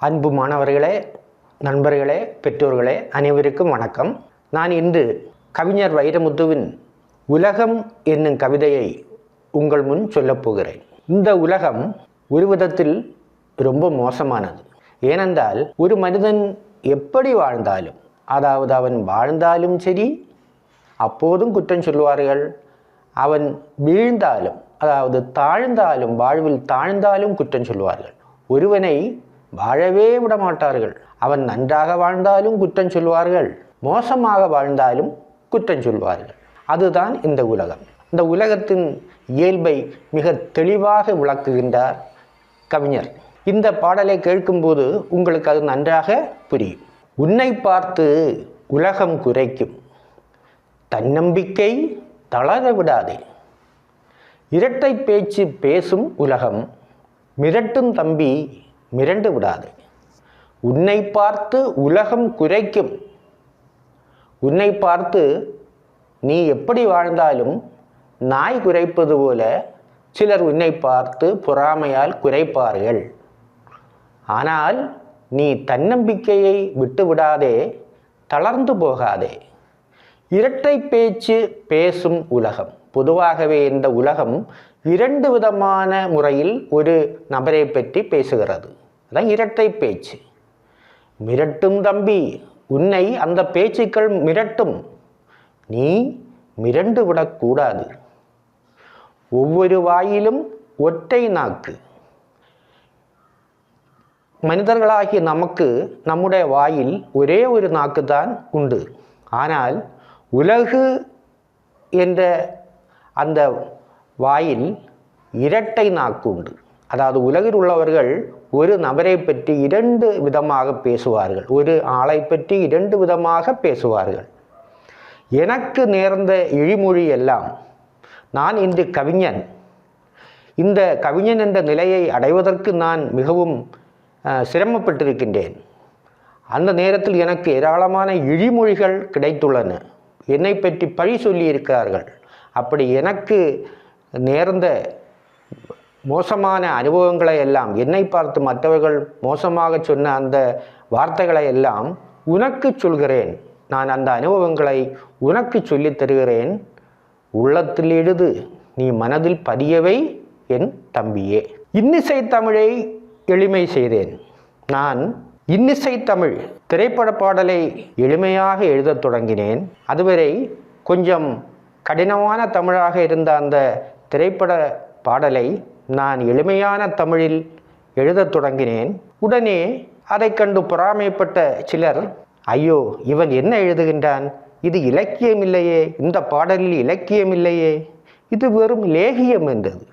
அன்பு மாணவர்களே, நண்பர்களே, பெற்றோர்களே அனைவருக்கும் வணக்கம். நான் இன்று கவிஞர் வைரமுத்துவின் உலகம் என்னும் கவிதையை உங்கள் முன் சொல்லப் போகிறேன். இந்த உலகம் ஒரு விதத்தில் ரொம்ப மோசமானது. ஏனென்றால் ஒரு மனிதன் எப்படி வாழ்ந்தாலும், அதாவது அவன் வாழ்ந்தாலும் சரி, அப்போதும் குற்றம் சொல்வார்கள். அவன் வீழ்ந்தாலும், அதாவது தாழ்ந்தாலும், வாழ்வில் தாழ்ந்தாலும் குற்றம் சொல்வார்கள். ஒருவனை வாழவே விட மாட்டார்கள். அவன் நன்றாக வாழ்ந்தாலும் குற்றம் சொல்வார்கள், மோசமாக வாழ்ந்தாலும் குற்றம் சொல்வார்கள். அதுதான் இந்த உலகம். இந்த உலகத்தின் இயல்பை மிக தெளிவாக விளக்குகின்றார் கவிஞர். இந்த பாடலை கேட்கும்போது உங்களுக்கு அது நன்றாக புரியும். உன்னை பார்த்து உலகம் குறைக்கும், தன்னம்பிக்கை தளர விடாதே. இரட்டை பேச்சு பேசும் உலகம், மிரட்டும் தம்பி மிரண்டு விடாதே. உன்னை பார்த்து உலகம் குறைக்கும். உன்னை பார்த்து நீ எப்படி வாழ்ந்தாலும் நாய் குறைப்பது போல சிலர் உன்னை பார்த்து பொறாமையால் குறைப்பார்கள். ஆனால் நீ தன்னம்பிக்கையை விட்டு விடாதே, தளர்ந்து போகாதே. இரட்டை பேச்சு பேசும் உலகம். பொதுவாகவே இந்த உலகம் இரண்டு விதமான முறையில் ஒரு நபரை பற்றி பேசுகிறது. அதான் இரட்டை பேச்சு. மிரட்டும் தம்பி, உன்னை அந்த பேச்சுக்கள் மிரட்டும், நீ மிரண்டு விடக்கூடாது. ஒவ்வொரு வாயிலும் ஒற்றை நாக்கு. மனிதர்களாகிய நமக்கு நம்முடைய வாயில் ஒரே ஒரு நாக்கு தான் உண்டு. ஆனால் உலகு என்ற அந்த வாயில் இரட்டை நாக்கு உண்டு. அதாவது உலகில் உள்ளவர்கள் ஒரு நபரை பற்றி இரண்டு விதமாக பேசுவார்கள், ஒரு ஆளை பற்றி இரண்டு விதமாக பேசுவார்கள். எனக்கு நேர்ந்த இழிமொழி எல்லாம், நான் இன்று கவிஞன், இந்த கவிஞன் என்ற நிலையை அடைவதற்கு நான் மிகவும் சிரமப்பட்டிருக்கின்றேன். அந்த நேரத்தில் எனக்கு ஏராளமான இழிமொழிகள் கிடைத்துள்ளன. என்னை பற்றி பழி சொல்லியிருக்கிறார்கள். அப்படி எனக்கு நேர்ந்த மோசமான அனுபவங்களை எல்லாம், என்னை பார்த்து மற்றவர்கள் மோசமாக சொன்ன அந்த வார்த்தைகளை எல்லாம் உனக்கு சொல்கிறேன். நான் அந்த அனுபவங்களை உனக்கு சொல்லித் தருகிறேன். உள்ளத்தில் எழுது, நீ மனதில் பதியவை என் தம்பியே. இன்னிசை தமிழை எளிமை செய்தேன். நான் இன்னிசை தமிழ் திரைப்பட பாடலை எளிமையாக எழுதத் தொடங்கினேன். அதுவரை கொஞ்சம் கடினமான தமிழாக இருந்த அந்த திரைப்பட பாடலை நான் எளிமையான தமிழில் எழுதத் தொடங்கினேன். உடனே அதை கண்டு பொறாமைப்பட்ட சிலர், ஐயோ இவன் என்ன எழுதுகின்றான், இது இலக்கியம் இல்லையே, இந்த பாடலில் இலக்கியம் இல்லையே, இது வெறும் லேகியம் என்றது.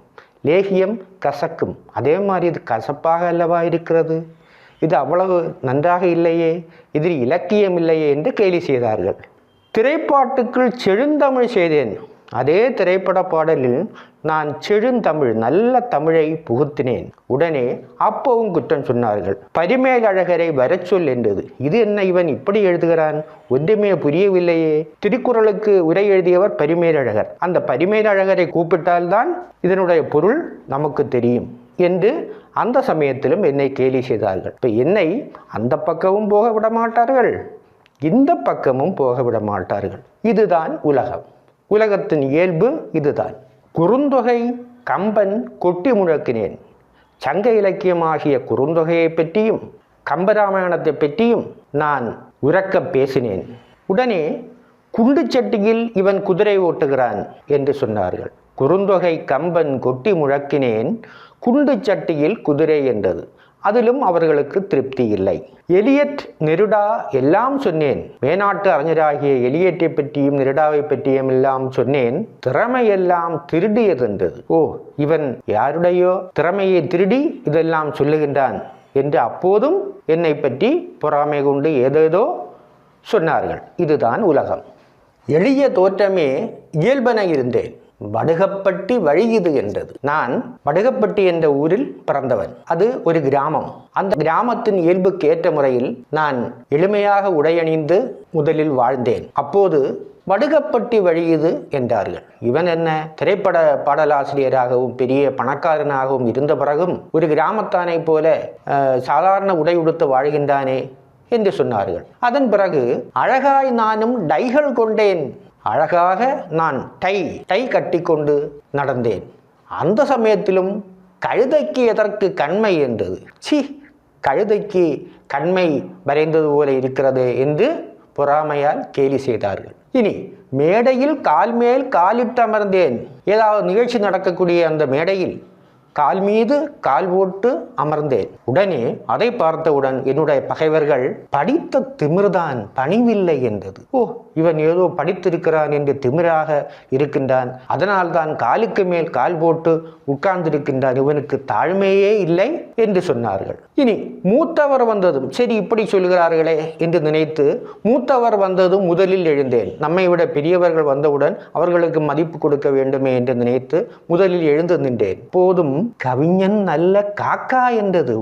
லேகியம் கசக்கும், அதே மாதிரி இது கசப்பாக அல்லவா இருக்கிறது, இது அவ்வளவு நன்றாக இல்லையே, இதில் இலக்கியம் இல்லையே என்று கேலி செய்தார்கள். திரைப்பாட்டுக்குள் செழுந்தமிழ் செய்தேன். அதே திரைப்பட பாடலில் நான் செழுந்தமிழ், நல்ல தமிழை புகுத்தினேன். உடனே அப்பவும் குற்றம் சொன்னார்கள். பரிமேலழகரை வரச்சொல் என்றது. இது என்ன, இவன் இப்படி எழுதுகிறான், ஒன்றுமே புரியவில்லையே. திருக்குறளுக்கு உரை எழுதியவர் பரிமேலழகர். அந்த பரிமேலழகரை கூப்பிட்டால்தான் இதனுடைய பொருள் நமக்கு தெரியும் என்று அந்த சமயத்திலும் என்னை கேலி செய்தார்கள். இப்போ என்னை அந்த பக்கமும் போக விட மாட்டார்கள், இந்த பக்கமும் போக விட மாட்டார்கள். இதுதான் உலகம். உலகத்தின் இயல்பு இதுதான். குறுந்தொகை கம்பன் கொட்டி முழக்கினேன். சங்க இலக்கியமாகிய குறுந்தொகையை பற்றியும் கம்பராமாயணத்தை பற்றியும் நான் உரக்க பேசினேன். உடனே குண்டு சட்டியில் இவன் குதிரை ஓட்டுகிறான் என்று சொன்னார்கள். குறுந்தொகை கம்பன் கொட்டி முழக்கினேன், குண்டு சட்டியில் குதிரை என்றது. அதிலும் அவர்களுக்கு திருப்தி இல்லை. எலியட் நெருடா எல்லாம் சொன்னேன். மேனாட்டு அறிஞராகிய எலியட்டை பற்றியும் நெருடாவை பற்றியும் எல்லாம் சொன்னேன். திறமையெல்லாம் திருடியதென்றது. ஓ, இவன் யாருடையோ திறமையை திருடி இதெல்லாம் சொல்லுகின்றான் என்று அப்போதும் என்னை பற்றி பொறாமை கொண்டு ஏதேதோ சொன்னார்கள். இதுதான் உலகம். எளிய தோற்றமே இயல்பென இருந்தேன், வடுகப்பட்டி வழியுது என்றது. நான் வடுகப்பட்டி என்ற ஊரில் பிறந்தவன். அது ஒரு கிராமம். அந்த கிராமத்தின் இயல்புக்கு ஏற்ற முறையில் நான் எளிமையாக உடையணிந்து முதலில் வாழ்ந்தேன். அப்போது வடுகப்பட்டி வழியுது என்றார்கள். இவன் என்ன திரைப்பட பாடலாசிரியராகவும் பெரிய பணக்காரனாகவும் இருந்த பிறகும் ஒரு கிராமத்தானை போல சாதாரண உடை உடுத்து வாழ்கின்றானே என்று சொன்னார்கள். அதன் பிறகு அழகாய் நானும் டைகள் கொண்டேன், அழகாக நான் டை கட்டி கொண்டு நடந்தேன். அந்த சமயத்திலும் கழுதைக்கு எதற்கு கண்மை என்றது. கழுதைக்கு கண்மை வரைந்தது போல இருக்கிறது என்று பொறாமையால் கேலி செய்தார்கள். இனி மேடையில் கால் மேல் காலிட்டு அமர்ந்தேன். ஏதாவது நிகழ்ச்சி நடக்கக்கூடிய அந்த மேடையில் கால் மீது கால் போட்டு அமர்ந்தேன். உடனே அதை பார்த்தவுடன் என்னுடைய பகைவர்கள் படித்த திமிர்தான் பணிவில்லை என்றது. இவன் ஏதோ படித்திருக்கிறான் என்று திமிராக இருக்கின்றான், அதனால் தான் காலுக்கு மேல் கால் போட்டு உட்கார்ந்திருக்கின்றான், இவனுக்கு தாழ்மையே இல்லை என்று சொன்னார்கள். இனி மூத்தவர் வந்ததும் சரி இப்படி சொல்கிறார்களே என்று நினைத்து மூத்தவர் வந்ததும் முதலில் எழுந்தேன். நம்மை விட பெரியவர்கள் வந்தவுடன் அவர்களுக்கு மதிப்பு கொடுக்க வேண்டுமே என்று நினைத்து முதலில் எழுந்து நின்றேன். போதும் கவிஞன் நல்ல காக்கா என்றது.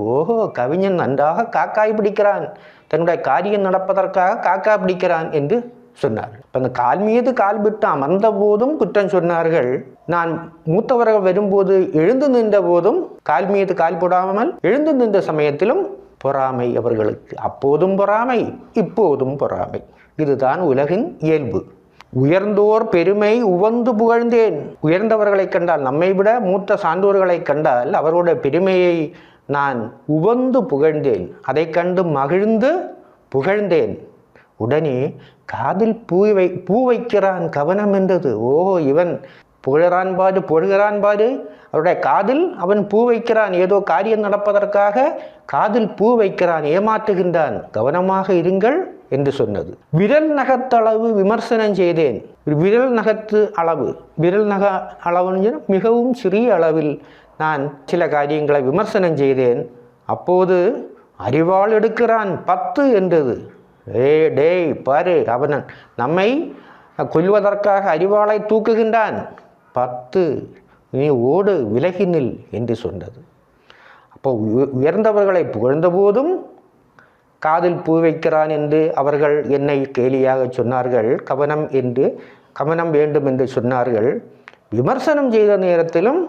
கவிஞன் நன்றாக காக்காய் பிடிக்கிறான், தன்னுடைய காரியம் நடப்பதற்காக காக்கா பிடிக்கிறான் என்று சொன்னார்கள். அந்த கால் மீது கால் விட்டு அமர்ந்த போதும் குற்றம் சொன்னார்கள். நான் மூத்தவர்கள் வரும்போது எழுந்து நின்ற போதும் கால் மீது கால் போடாமல் எழுந்து நின்ற சமயத்திலும் பொறாமை அவர்களுக்கு. அப்போதும் பொறாமை, இப்போதும் பொறாமை. இதுதான் உலகின் இயல்பு. உயர்ந்தோர் பெருமை உவந்து புகழ்ந்தேன். உயர்ந்தவர்களை கண்டால், நம்மை விட மூத்த சான்றோர்களை கண்டால் அவருடைய பெருமையை நான் உவந்து புகழ்ந்தேன், அதை கண்டு மகிழ்ந்து புகழ்ந்தேன். உடனே காதில் பூ வைக்கிறான் கவனம் என்றது. இவன் புகழறான் பாரு பொழுகிறான் பாரு, அவருடைய காதில் அவன் பூ வைக்கிறான், ஏதோ காரியம் நடப்பதற்காக காதில் பூ வைக்கிறான், ஏமாற்றுகின்றான், கவனமாக இருங்கள் என்று சொன்னது. விரல் நகத்தளவு விமர்சனம் செய்தேன். விரல் நகத்து அளவு, விரல் நக அளவு மிகவும் சிறிய அளவில் நான் சில காரியங்களை விமர்சனம் செய்தேன். அப்போது அறிவாள் எடுக்கிறான் 10 என்றது. டேய் பாரு, அவன் நம்மை கொல்வதற்காக அறிவாளை தூக்குகின்றான், 10 நீ ஓடு, விலகினில் என்று சொன்னது. அப்போ உயர்ந்தவர்களை புகழ்ந்த போதும் காதில் பூ வைக்கிறான் என்று அவர்கள் என்னை கேலியாக சொன்னார்கள். கவனம் வேண்டும் என்று சொன்னார்கள். விமர்சனம் செய்த நேரத்திலும்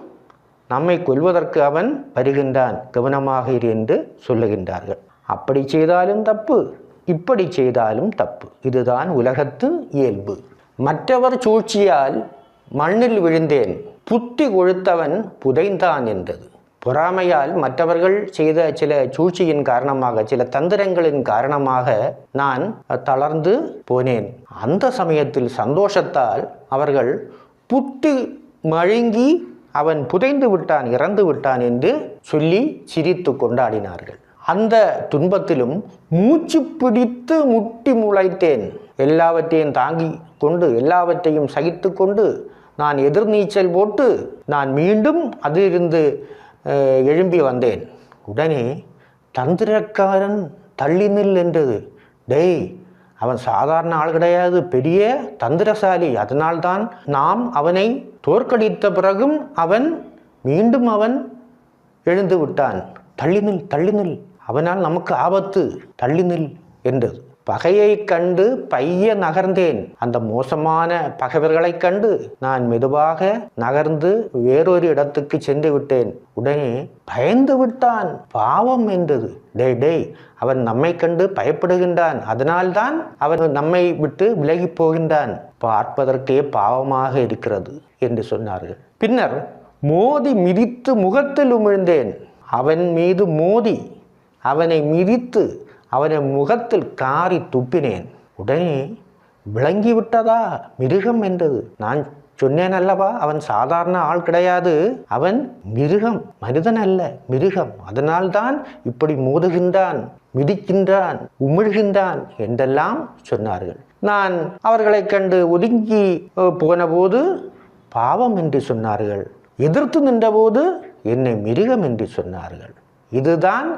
நம்மை கொல்வதற்கு அவன் வருகின்றான், கவனமாக இரு என்று சொல்லுகின்றார்கள். அப்படி செய்தாலும் தப்பு, இப்படி செய்தாலும் தப்பு. இதுதான் உலகத்து இயல்பு. மற்றவர் சூழ்ச்சியால் மண்ணில் விழுந்தேன், புத்தி கொழுத்தவன் புதைந்தான் என்றது. பொறாமையால் மற்றவர்கள் செய்த சில சூழ்ச்சியின் காரணமாக, சில தந்திரங்களின் காரணமாக நான் தளர்ந்து போனேன். அந்த சமயத்தில் சந்தோஷத்தால் அவர்கள் புத்தி மழுங்கி அவன் புதைந்து விட்டான், இறந்து விட்டான் என்று சொல்லி சிரித்து கொண்டாடினார்கள். அந்த துன்பத்திலும் மூச்சு பிடித்து முட்டி முளைத்தேன். எல்லாவற்றையும் தாங்கி கொண்டு, எல்லாவற்றையும் சகித்து கொண்டு நான் எதிர்நீச்சல் போட்டு நான் மீண்டும் அதிலிருந்து எழும்பி வந்தேன். உடனே தந்திரக்காரன் தள்ளி நில் என்றது. டேய், அவன் சாதாரண ஆள் கிடையாது, பெரிய தந்திரசாலி. அதனால்தான் நாம் அவனை தோற்கடித்த பிறகும் மீண்டும் அவன் எழுந்து விட்டான். தள்ளி நில், அவனால் நமக்கு ஆபத்து, தள்ளி நில் என்றது. பகையை கண்டு பைய நகர்ந்தேன். அந்த மோசமான பகைவர்களை கண்டு நான் மெதுவாக நகர்ந்து வேறொரு இடத்துக்கு சென்று விட்டேன். உடனே பயந்து விட்டான், பாவம் என்றது. டேய், அவன் நம்மை கண்டு பயப்படுகின்றான், அதனால்தான் அவன் நம்மை விட்டு விலகி போகின்றான், பார்ப்பதற்கே பாவமாக இருக்கிறது என்று சொன்னார்கள். பின்னர் மோதி மிதித்து முகத்தில் உமிழ்ந்தேன். அவன் மீது மோதி அவனை மிதித்து அவனை முகத்தில் காரி துப்பினேன். உடனே விளங்கிவிட்டதா மிருகம் என்றது. நான் சொன்னேன் அல்லவா, அவன் சாதாரண ஆள் கிடையாது, அவன் மிருகம், மனிதன் அல்ல, மிருகம். அதனால்தான் இப்படி மோதுகின்றான், மிதிக்கின்றான், உமிழ்கின்றான் என்றெல்லாம் சொன்னார்கள். நான் அவர்களை கண்டு ஒதுங்கி போன போது பாவம் என்று சொன்னார்கள். எதிர்த்து நின்றபோது என்னை மிருகம் என்று சொன்னார்கள். இதுதான்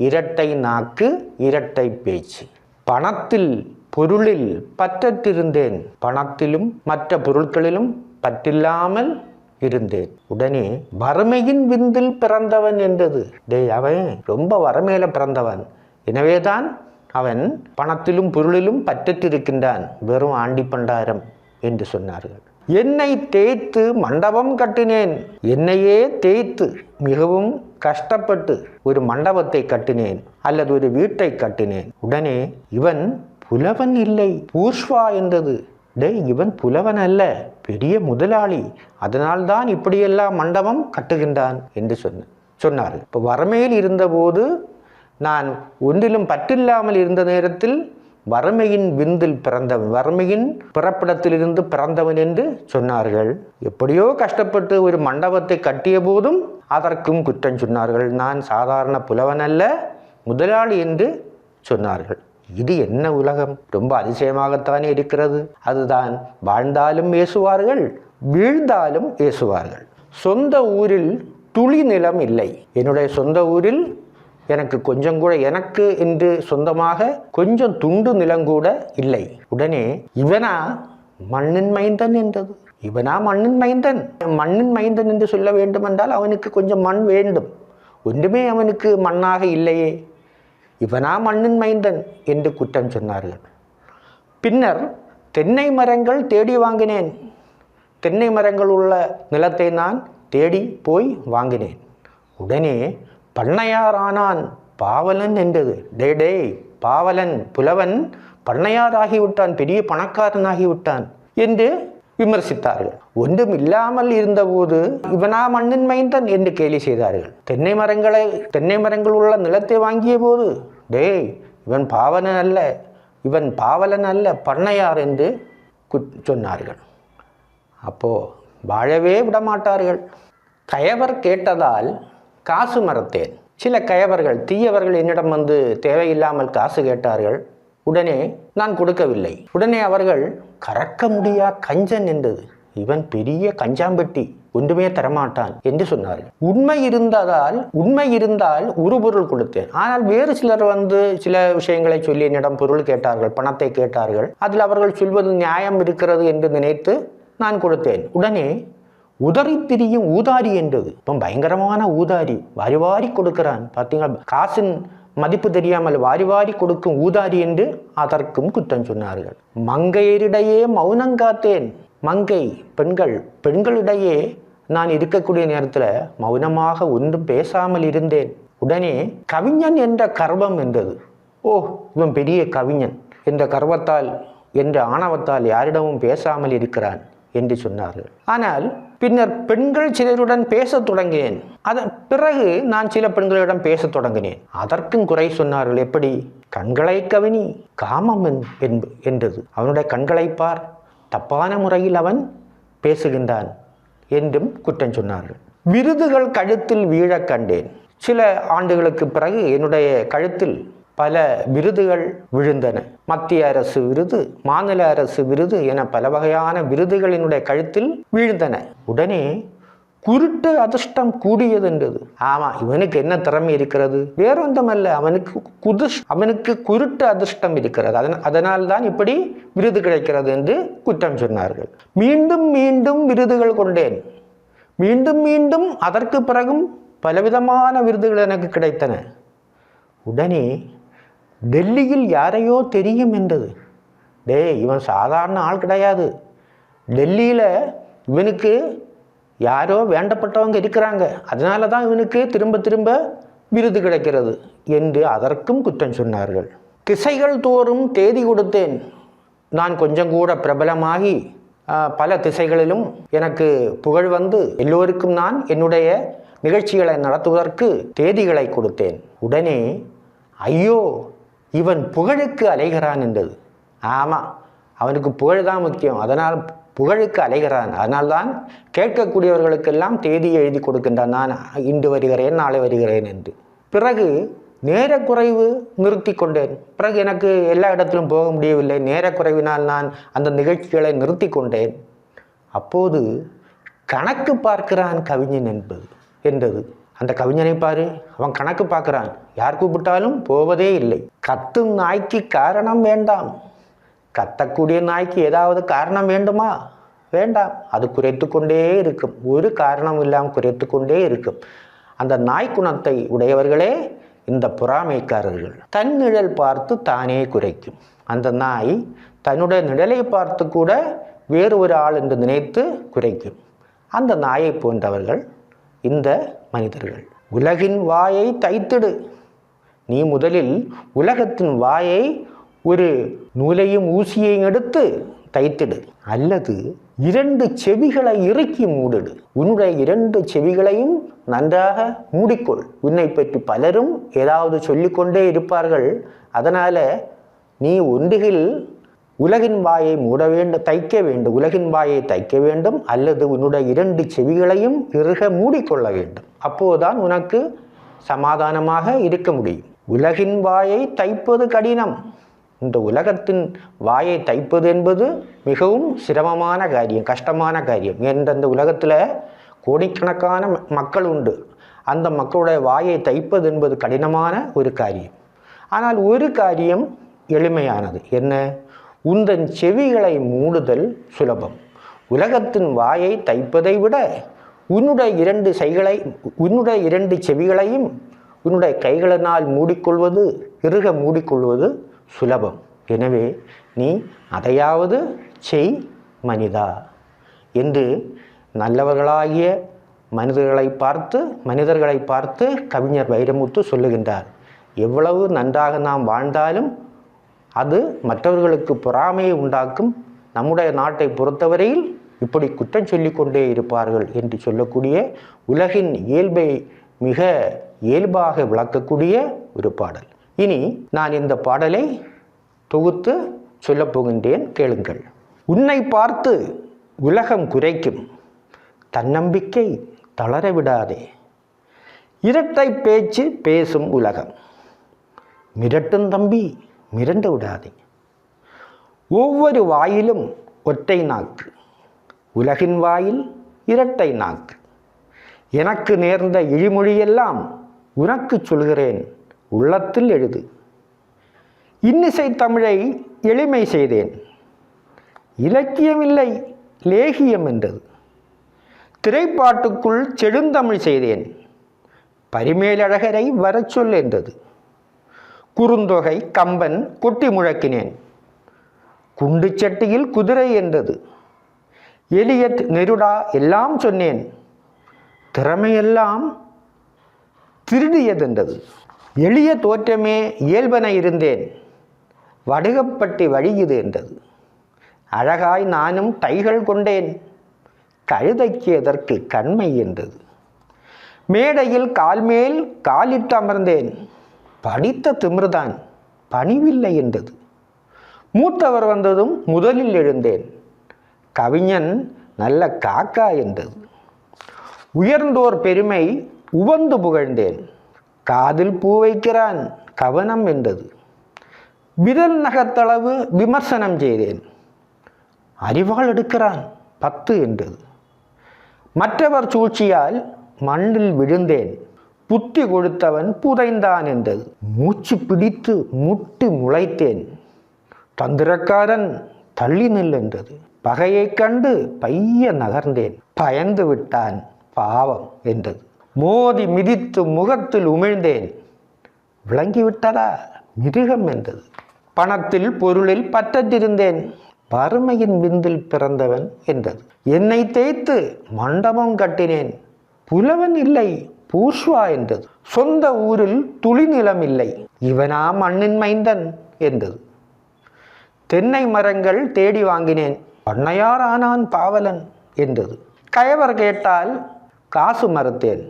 இரட்டை நாக்கு, இரட்டை பேச்சு. பணத்தில் பொருளில் பற்றற்றிருந்தேன், பணத்திலும் மற்ற பொருட்களிலும் பற்றில்லாமல் இருந்தேன். உடனே வறுமையின் விந்தில் பிறந்தவன் என்றது. அவன் ரொம்ப வறுமையில பிறந்தவன், எனவேதான் அவன் பணத்திலும் பொருளிலும் பற்றற்றிருக்கின்றான். வெறும் ஆண்டி பண்டாரம் என்று சொன்னார்கள். என்னை தேய்த்து மண்டபம் கட்டினேன். என்னையே தேய்த்து மிகவும் கஷ்டப்பட்டு ஒரு மண்டபத்தை கட்டினேன் அல்லது ஒரு வீட்டை கட்டினேன். உடனே இவன் புலவன் இல்லை, பூர்ஷ்வா என்றது. இவன் புலவன் அல்ல, பெரிய முதலாளி, அதனால்தான் இப்படியெல்லாம் மண்டபம் கட்டுகின்றான் என்று சொன்னார்கள். இப்போ வறுமையில் இருந்தபோது, நான் ஒன்றிலும் பற்றில்லாமல் இருந்த நேரத்தில் வறுமையின் விந்தில் பிறந்தவன், வறுமையின் பிறப்பிடத்திலிருந்து பிறந்தவன் என்று சொன்னார்கள். எப்படியோ கஷ்டப்பட்டு ஒரு மண்டபத்தை கட்டிய போதும் அதற்கும் குற்றம் சொன்னார்கள். நான் சாதாரண புலவன் அல்ல, முதலாளி என்று சொன்னார்கள். இது என்ன உலகம்? ரொம்ப அதிசயமாகத்தானே இருக்கிறது. அதுதான், வாழ்ந்தாலும் ஏசுவார்கள், வீழ்ந்தாலும் ஏசுவார்கள். சொந்த ஊரில் துளி நிலம் இல்லை. என்னுடைய சொந்த ஊரில் எனக்கு கொஞ்சம் கூட, எனக்கு என்று சொந்தமாக கொஞ்சம் துண்டு நிலங்கூட இல்லை. உடனே இவனா மண்ணின் மைந்தன் என்றது. இவனா மண்ணின் மைந்தன்? மண்ணின் மைந்தன் என்று சொல்ல வேண்டுமென்றால் அவனுக்கு கொஞ்சம் மண் வேண்டும். ஒன்றுமே அவனுக்கு மண்ணாக இல்லையே. இவனா மண்ணின் மைந்தன் என்று குற்றம் சொன்னார்கள். பின்னர் தென்னை மரங்கள் தேடி வாங்கினேன். தென்னை மரங்கள் உள்ள நிலத்தை நான் தேடி போய் வாங்கினேன். உடனே பண்ணையாரானான், பாவலன் என்றது. டே பாவலன், புலவன் பண்ணையாராகிவிட்டான், பெரிய பணக்காரனாகிவிட்டான் என்று விமர்சித்தார்கள். ஒன்றும் இல்லாமல் இருந்தபோது இவனா மண்ணின் மைந்தன் என்று கேலி செய்தார்கள். தென்னை மரங்கள் உள்ள நிலத்தை வாங்கிய போது இவன் பாவலன் அல்ல, இவன் பாவலன் அல்ல, பண்ணையார் என்று சொன்னார்கள். அப்போ வாழவே விடமாட்டார்கள். கயவர் கேட்டதால் காசு மறத்தேன். சில கயவர்கள், தீயவர்கள் என்னிடம் வந்து தேவையில்லாமல் காசு கேட்டார்கள். உடனே நான் கொடுக்கவில்லை. உடனே அவர்கள் கறக்க முடியா கஞ்சன் என்றது. இவன் பெரிய கஞ்சாம்பெட்டி, ஒன்றுமே தரமாட்டான் என்று சொன்னார்கள். உண்மை இருந்தால் ஒரு பொருள் கொடுத்தேன். ஆனால் வேறு சிலர் வந்து சில விஷயங்களை சொல்லி என்னிடம் பொருள் கேட்டார்கள், பணத்தை கேட்டார்கள். அதில் அவர்கள் சொல்வது நியாயம் இருக்கிறது என்று நினைத்து நான் கொடுத்தேன். உடனே உதறி திரியும் ஊதாரி என்றது. இப்போ பயங்கரமான ஊதாரி, வாரி வாரி கொடுக்கிறான். பார்த்தீங்களா, காசின் மதிப்பு தெரியாமல் வாரி வாரி கொடுக்கும் ஊதாரி என்று அதற்கும் குற்றம் சொன்னார்கள். மங்கையரிடையே மௌனம் காத்தேன். மங்கை பெண்களிடையே நான் இருக்கக்கூடிய நேரத்தில் மௌனமாக ஒன்றும் பேசாமல் இருந்தேன். உடனே கவிஞன் என்ற கர்வம் என்றது. இவன் பெரிய கவிஞன் என்ற கர்வத்தால், என்ற ஆணவத்தால் யாரிடமும் பேசாமல் இருக்கிறான் என்று சொன்னார்கள். ஆனால் பின்னர் பெண்கள் சிலருடன் பேசத் தொடங்கினேன். அதன் பிறகு நான் சில பெண்களிடம் பேசத் தொடங்கினேன். அதற்கும் குறை சொன்னார்கள். எப்படி? கண்களை கவினி, காமம் என்றது. அவனுடைய கண்களை பார், தப்பான முறையில் அவன் பேசுகின்றான் என்றும் குற்றம் சொன்னார்கள். விருதுகள் கழுத்தில் வீழ கண்டேன். சில ஆண்டுகளுக்கு பிறகு என்னுடைய கழுத்தில் பல விருதுகள் விழுந்தன. மத்திய அரசு விருது, மாநில அரசு விருது என பல வகையான விருதுகள் என்னுடைய கழுத்தில் வீழ்ந்தன. உடனே குருட்டு அதிர்ஷ்டம் கூடியது என்றது. ஆமாம், இவனுக்கு என்ன திறமை இருக்கிறது? வேறொந்தமல்ல, அவனுக்கு குருட்டு அதிர்ஷ்டம் இருக்கிறது. அதனால்தான் இப்படி விருது கிடைக்கிறது என்று குற்றம் சொன்னார்கள். மீண்டும் மீண்டும் விருதுகள் கொண்டேன். மீண்டும் மீண்டும் அதற்கு பிறகும் பலவிதமான விருதுகள் எனக்கு கிடைத்தன. உடனே டெல்லியில் யாரையோ தெரியும் என்றது. இவன் சாதாரண ஆள் கிடையாது. டெல்லியில் இவனுக்கு யாரோ வேண்டப்பட்டவங்க இருக்கிறாங்க, அதனால தான் இவனுக்கு திரும்ப திரும்ப விருது கிடைக்கிறது என்று அதற்கும் குற்றம் சொன்னார்கள். திசைகள் தோறும் தேதி கொடுத்தேன். நான் கொஞ்சம் கூட பிரபலமாகி பல திசைகளிலும் எனக்கு புகழ் வந்து எல்லோருக்கும் நான் என்னுடைய நிகழ்ச்சிகளை நடத்துவதற்கு தேதிகளை கொடுத்தேன். உடனே ஐயோ, இவன் புகழுக்கு அலைகிறான் என்றது. ஆமாம், அவனுக்கு புகழ் தான் முக்கியம், அதனால் புகழுக்கு அலைகிறான். அதனால்தான் கேட்கக்கூடியவர்களுக்கெல்லாம் தேதியை எழுதி கொடுக்கின்றான். நான் இன்று வருகிறேன், நாளை வருகிறேன் என்று. பிறகு நேரக்குறைவு நிறுத்தி கொண்டேன். பிறகு எனக்கு எல்லா இடத்திலும் போக முடியவில்லை. நேரக்குறைவினால் நான் அந்த நிகழ்ச்சிகளை நிறுத்தி கொண்டேன். அப்போது கணக்கு பார்க்கிறான் கவிஞன் என்றது. அந்த கவிஞனை பாரு, அவன் கணக்கு பார்க்கிறான். யார் கூப்பிட்டாலும் போவதே இல்லை. கத்தும் நாய்க்கு காரணம் வேண்டாம். கத்தக்கூடிய நாய்க்கு ஏதாவது காரணம் வேண்டுமா? வேண்டாம். அது குறைத்து கொண்டே இருக்கும். ஒரு காரணம் இல்லாமல் குறைத்து கொண்டே இருக்கும். அந்த நாய் குணத்தை உடையவர்களே இந்த பொறாமைக்காரர்கள். தன் நிழல் பார்த்து தானே குறைக்கும். அந்த நாய் தன்னுடைய நிழலை பார்த்து கூட வேறு ஒரு ஆள் என்று நினைத்து குறைக்கும். அந்த நாயை போன்றவர்கள் இந்த மனிதர்கள். உலகின் வாயை தைத்திடு. நீ முதலில் உலகத்தின் வாயை ஒரு நூலையும் ஊசியையும் எடுத்து தைத்திடு, அல்லது 2 செவிகளை இறுக்கி மூடிடு. உன்னுடைய 2 செவிகளையும் நன்றாக மூடிக்கொள். உன்னை பற்றி பலரும் ஏதாவது சொல்லிக்கொண்டே இருப்பார்கள். அதனால நீ ஒன்றுகில் உலகின் வாயை மூட வேண்டும், தைக்க வேண்டும், உலகின் வாயை தைக்க வேண்டும், அல்லது உன்னுடைய 2 செவிகளையும் இறுக மூடிக்கொள்ள வேண்டும். அப்போதுதான் உனக்கு சமாதானமாக இருக்க முடியும். உலகின் வாயை தைப்பது கடினம். இந்த உலகத்தின் வாயை தைப்பது என்பது மிகவும் சிரமமான காரியம், கஷ்டமான காரியம். எந்தெந்த உலகத்தில் கோடிக்கணக்கான மக்கள் உண்டு. அந்த மக்களுடைய வாயை தைப்பது என்பது கடினமான ஒரு காரியம். ஆனால் ஒரு காரியம் எளிமையானது. என்ன? உந்தன் செவிகளை மூடுதல் சுலபம். உலகத்தின் வாயை தைப்பதை விட உன்னுடைய 2 செவிகளையும் உன்னுடைய கைகளினால் மூடிக்கொள்வது, இறுக மூடிக்கொள்வது சுலபம். எனவே நீ அதையாவது செய் மனிதா என்று நல்லவர்களாகிய மனிதர்களை பார்த்து கவிஞர் வைரமுத்து சொல்லுகின்றார். எவ்வளவு நன்றாக நாம் வாழ்ந்தாலும் அது மற்றவர்களுக்கு பொறாமையை உண்டாக்கும். நம்முடைய நாட்டை பொறுத்தவரையில் இப்படி குற்றம் சொல்லிக்கொண்டே இருப்பார்கள் என்று சொல்லக்கூடிய உலகின் இயல்பை மிக இயல்பாக விளக்கக்கூடிய ஒரு பாடல். இனி நான் இந்த பாடலை தொகுத்து சொல்லப்போகின்றேன், கேளுங்கள். உன்னை பார்த்து உலகம் குறைக்கும், தன்னம்பிக்கை தளர விடாதே. இரட்டை பேச்சு பேசும் உலகம், மிரட்டும் தம்பி மிரண்டு விடாதே. ஒவ்வொரு வாயிலும் ஒற்றை நாக்கு, உலகின் வாயில் இரட்டை நாக்கு. எனக்கு நேர்ந்த இழிமொழியெல்லாம் உனக்கு சொல்கிறேன், உள்ளத்தில் எழுது. இன்னிசை தமிழை எளிமை செய்தேன், இலக்கியமில்லை லேகியம் என்றது. திரைப்பாட்டுக்குள் செழுந்தமிழ் செய்தேன், பரிமேலழகரை வரச் சொல் என்றது. குறுந்தொகை கம்பன் கொட்டி முழக்கினேன், குண்டு சட்டியில் குதிரை என்றது. எலியட் நெருடா எல்லாம் சொன்னேன், திறமையெல்லாம் திருடியதென்றது. எளிய தோற்றமே இயல்பன இருந்தேன், வடுகப்பட்டி வழியுது என்றது. அழகாய் நானும் டைகள் கொண்டேன், கழுதைக்கு எதற்கு கண்மை என்றது. மேடையில் கால்மேல் காலிட்டு அமர்ந்தேன், படித்த திமிர்தான் பணிவில்லை என்றது. மூத்தவர் வந்ததும் முதலில் எழுந்தேன், கவிஞன் நல்ல காக்கா என்றது. உயர்ந்தோர் பெருமை உவந்து புகழ்ந்தேன், காதில் பூ வைக்கிறான் கவனம் என்றது. விரல் நகத்தளவு விமர்சனம் செய்தேன், அறிவாள் எடுக்கிறான் 10 என்றது. மற்றவர் சூழ்ச்சியால் மண்ணில் விழுந்தேன், புத்தி கொடுத்தவன் புதைந்தான் என்றது. மூச்சு பிடித்து முட்டி முளைத்தேன், தந்திரக்காரன் தள்ளி நில் என்றது. பகையை கண்டு பைய நகர்ந்தேன், பயந்து விட்டான் பாவம் என்றது. மோதி மிதித்து முகத்தில் உமிழ்ந்தேன், விளங்கிவிட்டதா மிருகம் என்றது. பணத்தில் பொருளில் பற்றற்றிருந்தேன், வறுமையின் விந்தில் பிறந்தவன் என்றது. என்னை தேய்த்து மண்டபம் கட்டினேன், புலவன் இல்லை பூஷ்வா என்றது. சொந்த ஊரில் துளி நிலம் இல்லை, இவனா மண்ணின் மைந்தன் என்றது. தென்னை மரங்கள் தேடி வாங்கினேன், பண்ணையார் ஆனான் பாவலன் என்றது. கயவர் கேட்டால் காசு மறுத்தேன்,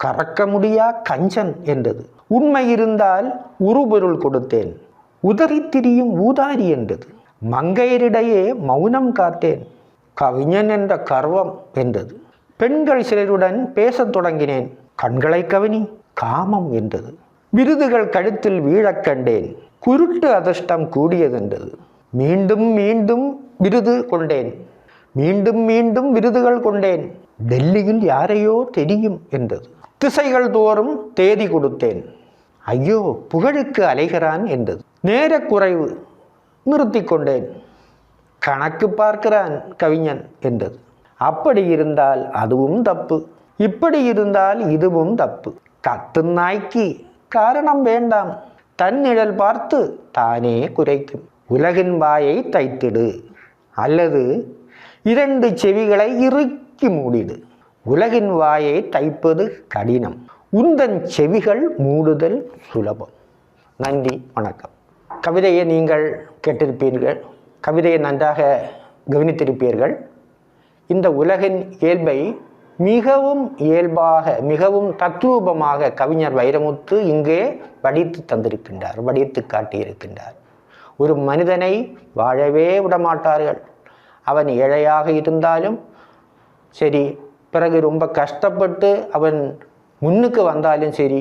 கறக்க முடியா கஞ்சன் என்றது. உண்மை இருந்தால் உருபொருள் கொடுத்தேன், உதறி திரியும் ஊதாரி என்றது. மங்கையரிடையே மௌனம் காத்தேன், கவிஞன் என்ற கர்வம் என்றது. பெண்கள் சிலருடன் பேசத் தொடங்கினேன், கண்களை கவினி காமம் என்றது. விருதுகள் கழுத்தில் வீழக் கண்டேன், குருட்டு அதிர்ஷ்டம் கூடியதென்றது. மீண்டும் மீண்டும் விருது கொண்டேன், மீண்டும் மீண்டும் விருதுகள் கொண்டேன், டெல்லியில் யாரையோ தெரியும் என்றது. திசைகள் தோறும் தேதி கொடுத்தேன், ஐயோ புகழுக்கு அலைகிறான் என்றது. நேர குறைவு நிறுத்தி கொண்டேன், கணக்கு பார்க்கிறான் கவிஞன் என்றது. அப்படி இருந்தால் அதுவும் தப்பு, இப்படி இருந்தால் இதுவும் தப்பு. கத்தும் நாய்க்கு காரணம் வேண்டாம், தன் நிழல் பார்த்து தானே குறைக்கும். உலகின் வாயை தைத்திடு, அல்லது 2 செவிகளை இறுக்கி மூடிடு. உலகின் வாயை தைப்பது கடினம், உந்தன் செவிகள் மூடுதல் சுலபம். நன்றி, வணக்கம். கவிதையை நீங்கள் கேட்டிருப்பீர்கள், கவிதையை நன்றாக கவனித்திருப்பீர்கள். இந்த உலகின் இயல்பை மிகவும் இயல்பாக, மிகவும் தத்ரூபமாக கவிஞர் வைரமுத்து இங்கே வடித்து தந்திருக்கின்றார், வடித்து காட்டியிருக்கின்றார். ஒரு மனிதனை வாழவே விடமாட்டார்கள். அவன் ஏழையாக இருந்தாலும் சரி, பிறகு ரொம்ப கஷ்டப்பட்டு அவன் முன்னுக்கு வந்தாலும் சரி,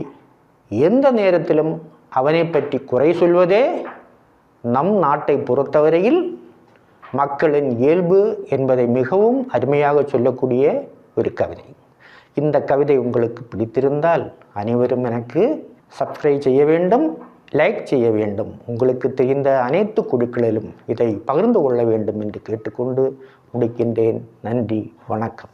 எந்த நேரத்திலும் அவனை பற்றி குறை சொல்வதே நம் நாட்டை பொறுத்தவரையில் மக்களின் இயல்பு என்பதை மிகவும் அருமையாக சொல்லக்கூடிய ஒரு கவிதை. இந்த கவிதை உங்களுக்கு பிடித்திருந்தால் அனைவரும் எனக்கு சப்ஸ்கிரைப் செய்ய வேண்டும், லைக் செய்ய வேண்டும். உங்களுக்கு தெரிந்த அனைத்து குழுக்களிலும் இதை பகிர்ந்து கொள்ள வேண்டும் என்று கேட்டுக்கொண்டு முடிக்கின்றேன். நன்றி, வணக்கம்.